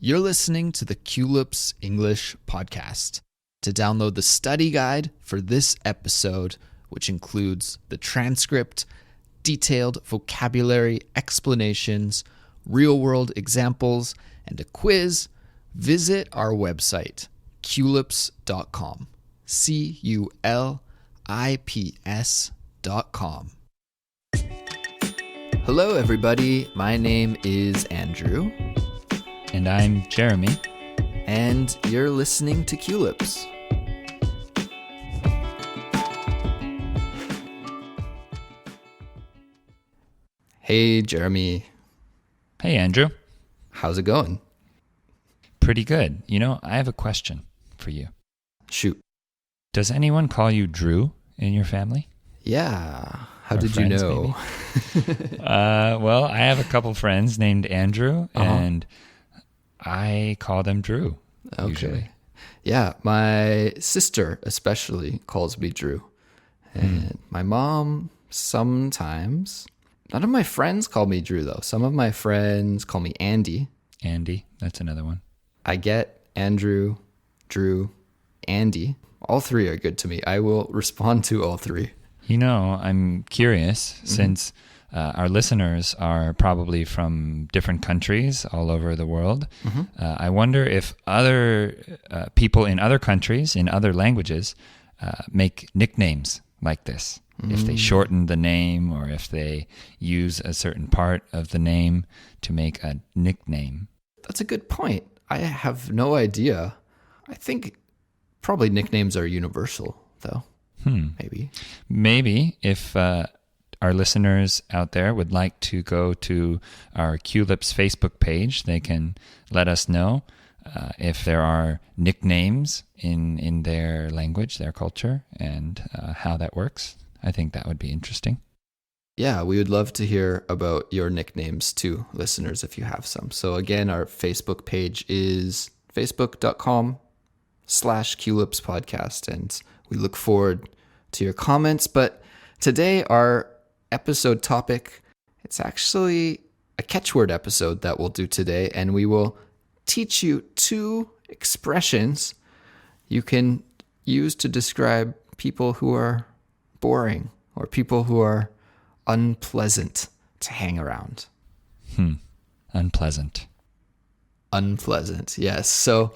You're listening to the Culips English podcast. To download the study guide for this episode, which includes the transcript, detailed vocabulary explanations, real-world examples, and a quiz, visit our website, culips.com. CULIPS.com. Hello, everybody. My name is Andrew. And I'm Jeremy. And you're listening to Culips. Hey, Jeremy. Hey, Andrew. How's it going? Pretty good. You know, I have a question for you. Shoot. Does anyone call you Drew in your family? Yeah. How Or did you friends, know? Well, I have a couple friends named Andrew, and I call them Drew, usually. Yeah, my sister especially calls me Drew. And my mom sometimes. None of my friends call me Drew, though. Some of my friends call me Andy. Andy, that's another one. I get Andrew, Drew, Andy. All three are good to me. I will respond to all three. You know, I'm curious, since our listeners are probably from different countries all over the world. I wonder if other people in other countries, in other languages, make nicknames like this. If they shorten the name or if they use a certain part of the name to make a nickname. That's a good point. I have no idea. I think probably nicknames are universal, though. Maybe. Maybe if our listeners out there would like to go to our Culips Facebook page, they can let us know if there are nicknames in their language, their culture, and how that works. I think that would be interesting. Yeah, we would love to hear about your nicknames too, listeners, if you have some. So again, our Facebook page is facebook.com/Culips podcast, and we look forward to your comments. But today, our episode topic, it's actually a catchword episode that we'll do today, and we will teach you 2 expressions you can use to describe people who are boring or people who are unpleasant to hang around. Unpleasant. Unpleasant, yes. So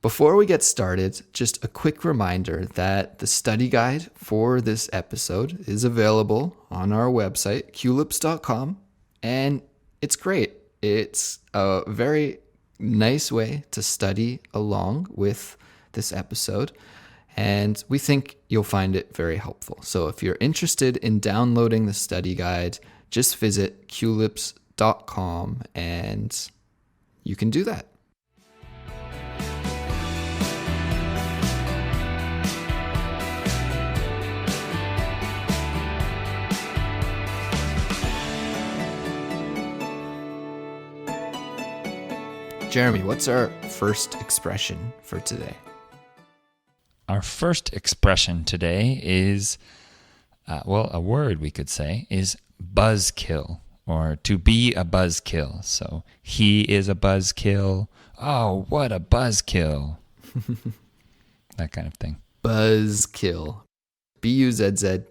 before we get started, just a quick reminder that the study guide for this episode is available on our website, culips.com, and it's great. It's a very nice way to study along with this episode, and we think you'll find it very helpful. So if you're interested in downloading the study guide, just visit culips.com and you can do that. Jeremy, what's our first expression for today? Our first expression today is, a word we could say, is buzzkill, or to be a buzzkill. So, he is a buzzkill. Oh, what a buzzkill. That kind of thing. Buzzkill. Buzzkill.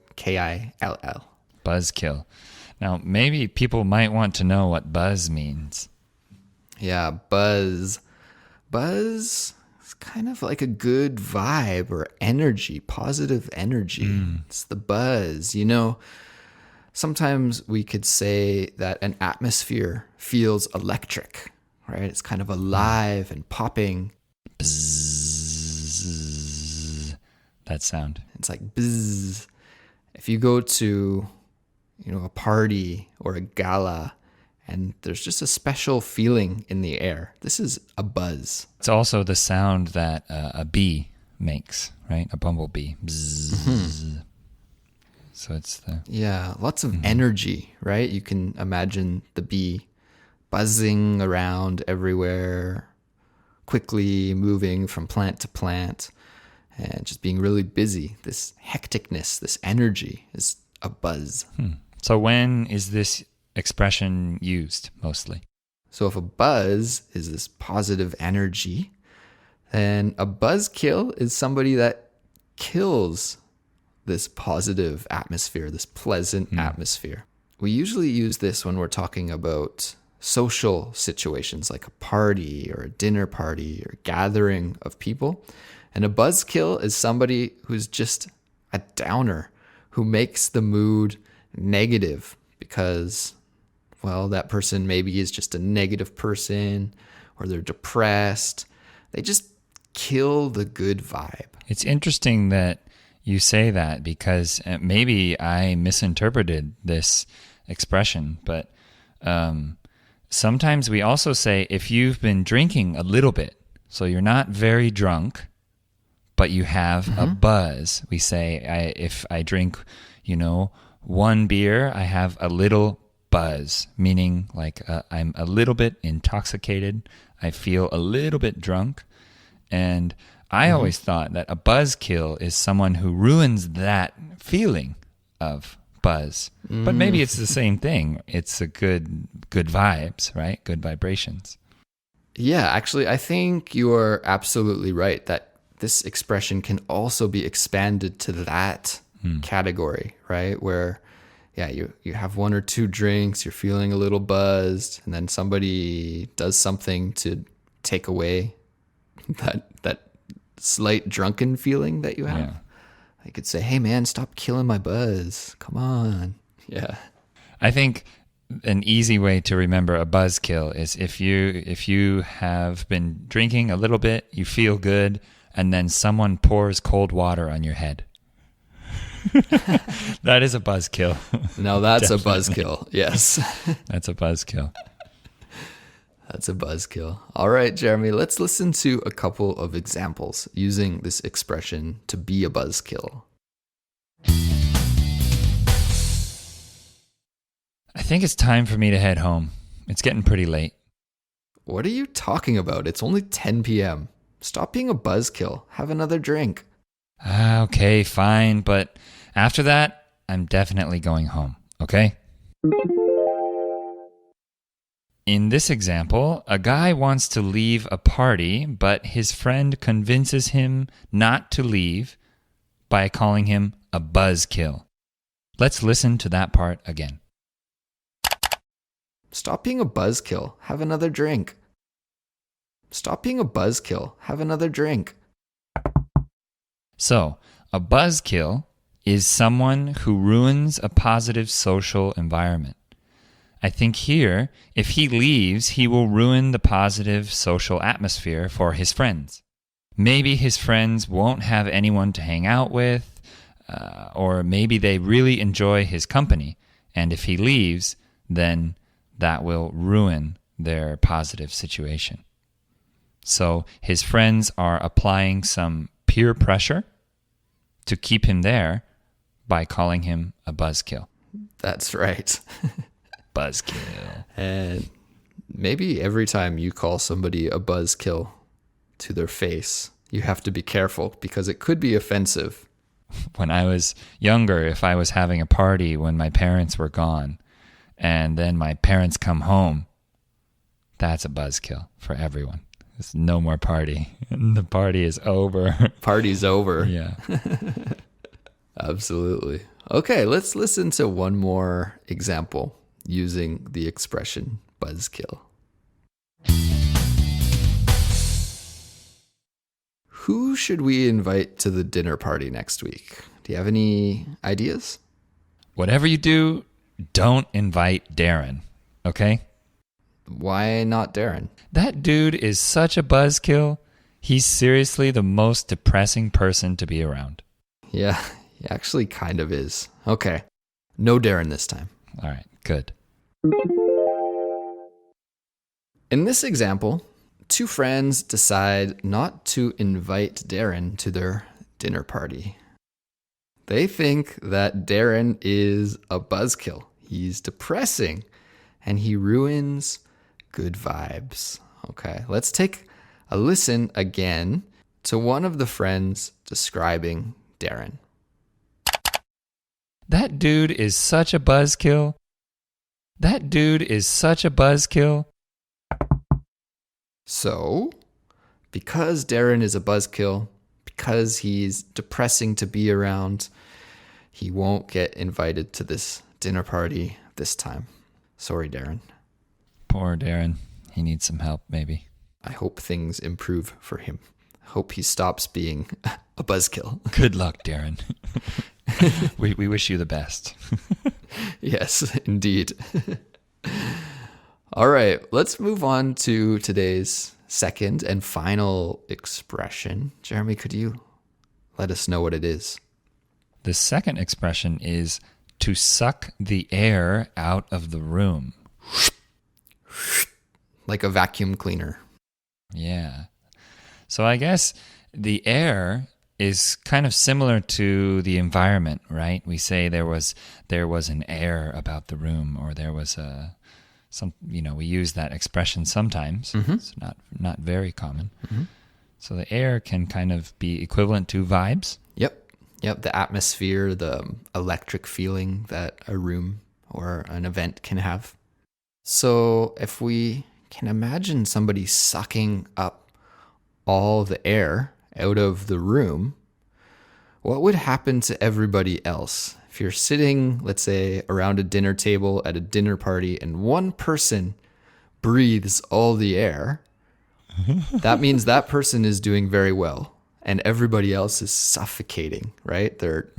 Buzzkill. Now, maybe people might want to know what buzz means. Yeah, buzz. Buzz is kind of like a good vibe or energy, positive energy. It's the buzz. You know, sometimes we could say that an atmosphere feels electric, right? It's kind of alive and popping. Bzzz. That sound. It's like buzz. If you go to, a party or a gala, and there's just a special feeling in the air. This is a buzz. It's also the sound that a bee makes, right? A bumblebee. Bzzz. So it's the... Yeah, lots of energy, right? You can imagine the bee buzzing around everywhere, quickly moving from plant to plant, and just being really busy. This hecticness, this energy is a buzz. So when is this expression used mostly? So if a buzz is this positive energy, then a buzzkill is somebody that kills this positive atmosphere, this pleasant atmosphere. We usually use this when we're talking about social situations like a party or a dinner party or gathering of people. And a buzzkill is somebody who's just a downer, who makes the mood negative because, well, that person maybe is just a negative person or they're depressed. They just kill the good vibe. It's interesting that you say that because maybe I misinterpreted this expression, but sometimes we also say if you've been drinking a little bit, so you're not very drunk, but you have a buzz. We say if I drink, one beer, I have a little buzz, meaning like I'm a little bit intoxicated. I feel a little bit drunk. And I always thought that a buzzkill is someone who ruins that feeling of buzz. But maybe it's the same thing. It's a good vibes, right? Good vibrations. Yeah, actually, I think you're absolutely right that this expression can also be expanded to that category, right? Where, you have one or two drinks, you're feeling a little buzzed, and then somebody does something to take away that slight drunken feeling that you have. Yeah. I could say, hey man, stop killing my buzz. Come on. Yeah. I think an easy way to remember a buzzkill is if you have been drinking a little bit, you feel good, and then someone pours cold water on your head. That is a buzzkill. No, that's a buzzkill. Yes. That's a buzzkill. That's a buzzkill. All right, Jeremy, let's listen to a couple of examples using this expression to be a buzzkill. I think it's time for me to head home. It's getting pretty late. What are you talking about? It's only 10 p.m. Stop being a buzzkill. Have another drink. Okay, fine. But after that, I'm definitely going home. Okay? In this example, a guy wants to leave a party, but his friend convinces him not to leave by calling him a buzzkill. Let's listen to that part again. Stop being a buzzkill. Have another drink. Stop being a buzzkill. Have another drink. So, a buzzkill is someone who ruins a positive social environment. I think here, if he leaves, he will ruin the positive social atmosphere for his friends. Maybe his friends won't have anyone to hang out with, or maybe they really enjoy his company, and if he leaves, then that will ruin their positive situation. So his friends are applying some peer pressure to keep him there by calling him a buzzkill. That's right. Buzzkill. And maybe every time you call somebody a buzzkill to their face, you have to be careful because it could be offensive. When I was younger, if I was having a party when my parents were gone, and then my parents come home, that's a buzzkill for everyone. There's no more party. The party is over. Party's over. Yeah. Absolutely. Okay, let's listen to one more example using the expression buzzkill. Who should we invite to the dinner party next week? Do you have any ideas? Whatever you do, don't invite Darren, okay? Why not Darren? That dude is such a buzzkill. He's seriously the most depressing person to be around. Yeah, he actually kind of is. Okay, no Darren this time. All right, good. In this example, two friends decide not to invite Darren to their dinner party. They think that Darren is a buzzkill. He's depressing and he ruins good vibes. Okay, let's take a listen again to one of the friends describing Darren. That dude is such a buzzkill. That dude is such a buzzkill. So, because Darren is a buzzkill, because he's depressing to be around, he won't get invited to this dinner party this time. Sorry, Darren. Poor Darren. He needs some help, maybe. I hope things improve for him. I hope he stops being a buzzkill. Good luck, Darren. we wish you the best. Yes, indeed. All right, let's move on to today's second and final expression. Jeremy, could you let us know what it is? The second expression is to suck the air out of the room. Like a vacuum cleaner. Yeah. So I guess the air is kind of similar to the environment, right? We say there was an air about the room, or there was we use that expression sometimes. Mm-hmm. It's not very common. Mm-hmm. So the air can kind of be equivalent to vibes. Yep, the atmosphere, the electric feeling that a room or an event can have. So if we can imagine somebody sucking up all the air out of the room, what would happen to everybody else? If you're sitting, let's say, around a dinner table at a dinner party and one person breathes all the air, that means that person is doing very well and everybody else is suffocating, right? They're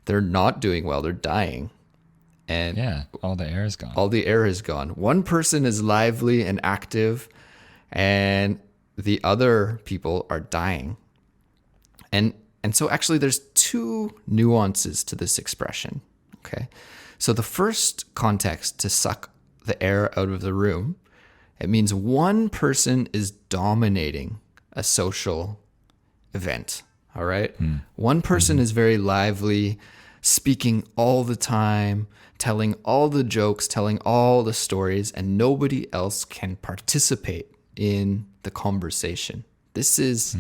not doing well, they're dying. And all the air is gone. All the air is gone. One person is lively and active, and the other people are dying. And so actually there's two nuances to this expression, okay? So the first context, to suck the air out of the room, it means one person is dominating a social event, all right? One person is very lively, speaking all the time, telling all the jokes, telling all the stories, and nobody else can participate in the conversation. This is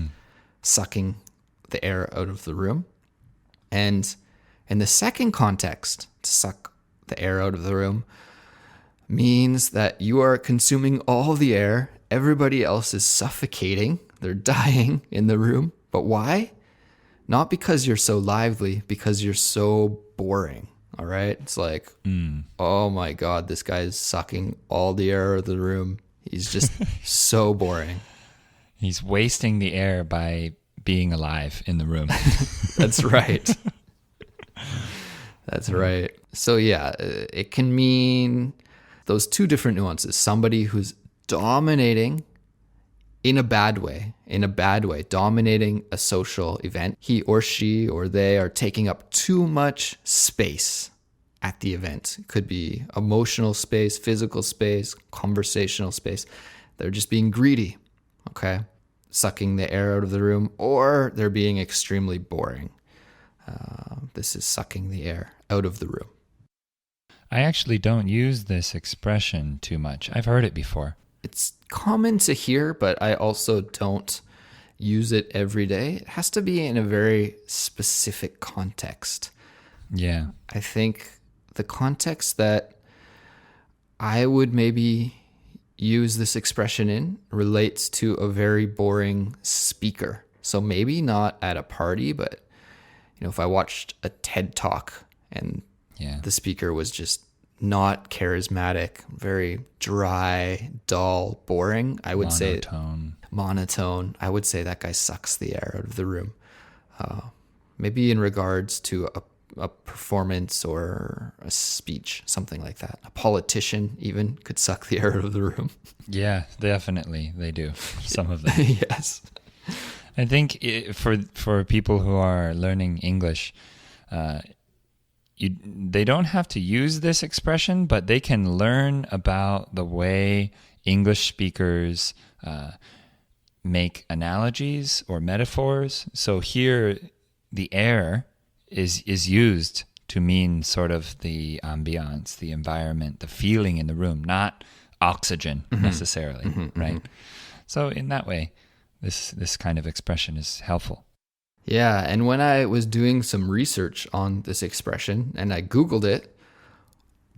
sucking the air out of the room. And in the second context, to suck the air out of the room means that you are consuming all the air. Everybody else is suffocating. They're dying in the room. But why? Not because you're so lively, because you're so boring. All right. It's like, oh my God, this guy is sucking all the air out of the room. He's just so boring. He's wasting the air by being alive in the room. That's right. That's right. So yeah, it can mean those two different nuances. Somebody who's dominating in a bad way, dominating a social event. He or she or they are taking up too much space at the event. It could be emotional space, physical space, conversational space. They're just being greedy, okay? Sucking the air out of the room, or they're being extremely boring. This is sucking the air out of the room. I actually don't use this expression too much. I've heard it before. It's common to hear, but I also don't use it every day. It has to be in a very specific context. Yeah. I think the context that I would maybe use this expression in relates to a very boring speaker. So maybe not at a party, but if I watched a TED Talk and the speaker was just not charismatic, very dry, dull, boring, I would say monotone. I would say that guy sucks the air out of the room. Maybe in regards to a performance or a speech, something like that. A politician even could suck the air out of the room. Yeah, definitely they do. Some of them. Yes. I think for people who are learning English, they don't have to use this expression, but they can learn about the way English speakers make analogies or metaphors. So here, the air is used to mean sort of the ambiance, the environment, the feeling in the room, not oxygen necessarily, right? Mm-hmm. So in that way, this kind of expression is helpful. Yeah, and when I was doing some research on this expression and I Googled it,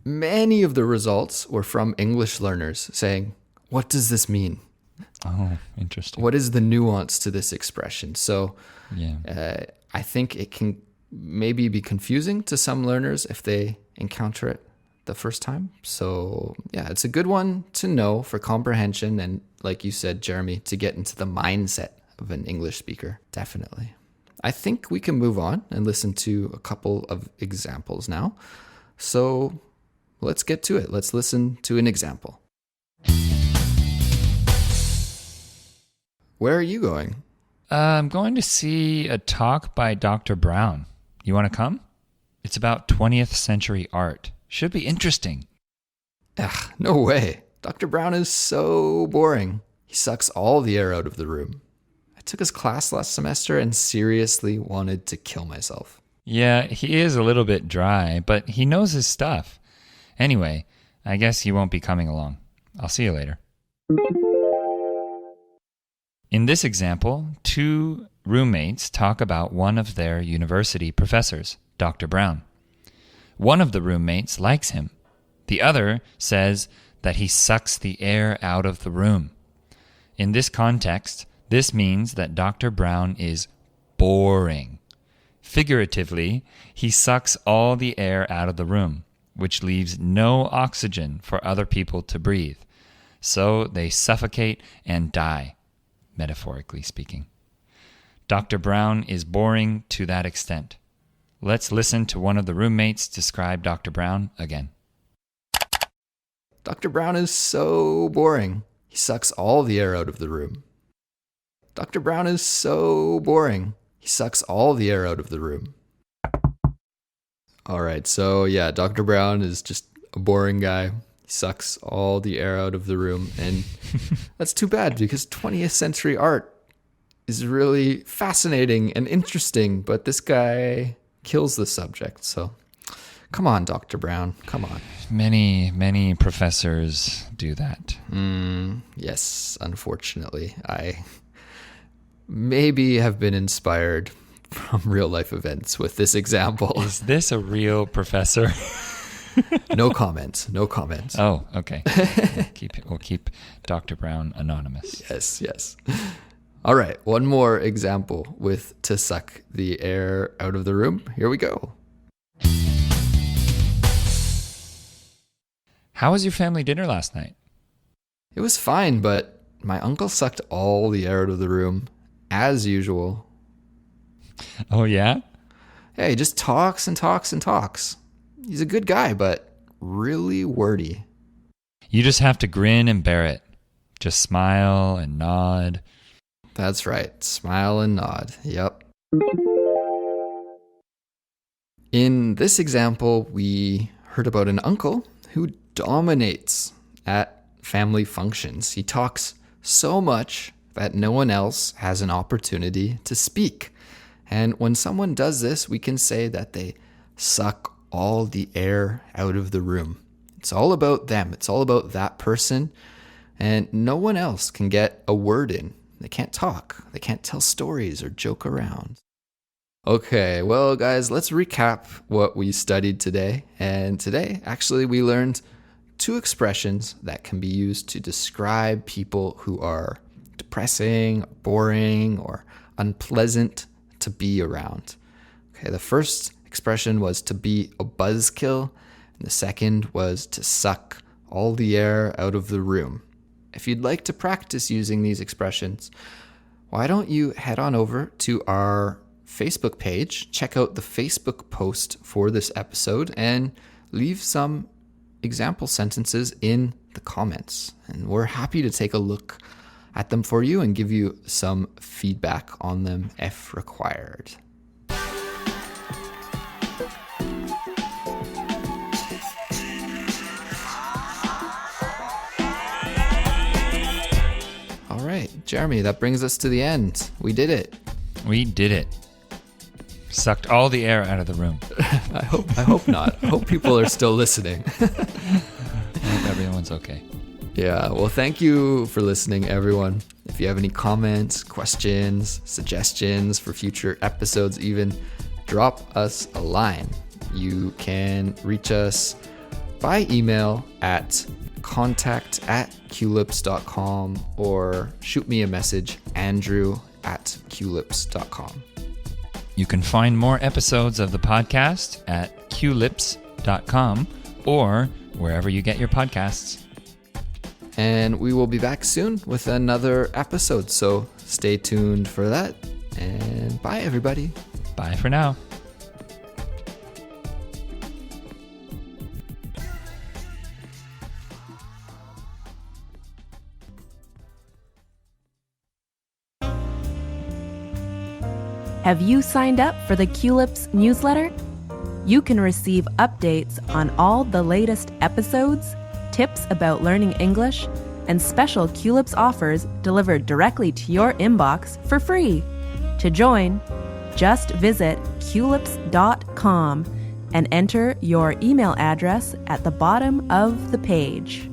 many of the results were from English learners saying, what does this mean? Oh, interesting. What is the nuance to this expression? So Yeah. I think it can maybe be confusing to some learners if they encounter it the first time. So yeah, it's a good one to know for comprehension and, like you said, Jeremy, to get into the mindset of an English speaker. Definitely. I think we can move on and listen to a couple of examples now. So let's get to it. Let's listen to an example. Where are you going? I'm going to see a talk by Dr. Brown. You want to come? It's about 20th century art. Should be interesting. No way. Dr. Brown is so boring. He sucks all the air out of the room. I took his class last semester and seriously wanted to kill myself. Yeah, he is a little bit dry, but he knows his stuff. Anyway, I guess he won't be coming along. I'll see you later. In this example, two roommates talk about one of their university professors, Dr. Brown. One of the roommates likes him. The other says that he sucks the air out of the room. In this context, this means that Dr. Brown is boring. Figuratively, he sucks all the air out of the room, which leaves no oxygen for other people to breathe. So they suffocate and die, metaphorically speaking. Dr. Brown is boring to that extent. Let's listen to one of the roommates describe Dr. Brown again. Dr. Brown is so boring. He sucks all the air out of the room. Dr. Brown is so boring. He sucks all the air out of the room. All right, so yeah, Dr. Brown is just a boring guy. He sucks all the air out of the room. And that's too bad because 20th century art is really fascinating and interesting, but this guy kills the subject. So come on, Dr. Brown, come on. Many professors do that. Yes, unfortunately. I maybe have been inspired from real life events with this example. Is this a real professor? No comment. Oh, okay. We'll keep Dr. Brown anonymous. Yes. All right, one more example with to suck the air out of the room. Here we go. How was your family dinner last night? It was fine, but my uncle sucked all the air out of the room, as usual. Oh, yeah? Yeah, he just talks and talks and talks. He's a good guy, but really wordy. You just have to grin and bear it. Just smile and nod. That's right. Smile and nod. Yep. In this example, we heard about an uncle who dominates at family functions. He talks so much that no one else has an opportunity to speak. And when someone does this, we can say that they suck all the air out of the room. It's all about them. It's all about that person. And no one else can get a word in. They can't talk. They can't tell stories or joke around. Okay, well, guys, let's recap what we studied today. And today, actually, we learned two expressions that can be used to describe people who are depressing, boring, or unpleasant to be around. Okay, the first expression was to be a buzzkill, and the second was to suck all the air out of the room. If you'd like to practice using these expressions, why don't you head on over to our Facebook page, check out the Facebook post for this episode, and leave some example sentences in the comments. And we're happy to take a look at them for you and give you some feedback on them if required. All right, Jeremy, that brings us to the end. We did it. We did it. Sucked all the air out of the room. I hope not. I hope people are still listening. I hope everyone's okay. Yeah, well, thank you for listening, everyone. If you have any comments, questions, suggestions for future episodes even, drop us a line. You can reach us by email at contact@culips.com or shoot me a message, andrew@culips.com. You can find more episodes of the podcast at culips.com or wherever you get your podcasts. And we will be back soon with another episode, so stay tuned for that. And bye, everybody. Bye for now. Have you signed up for the Culips newsletter? You can receive updates on all the latest episodes, tips about learning English, and special Culips offers delivered directly to your inbox for free. To join, just visit culips.com and enter your email address at the bottom of the page.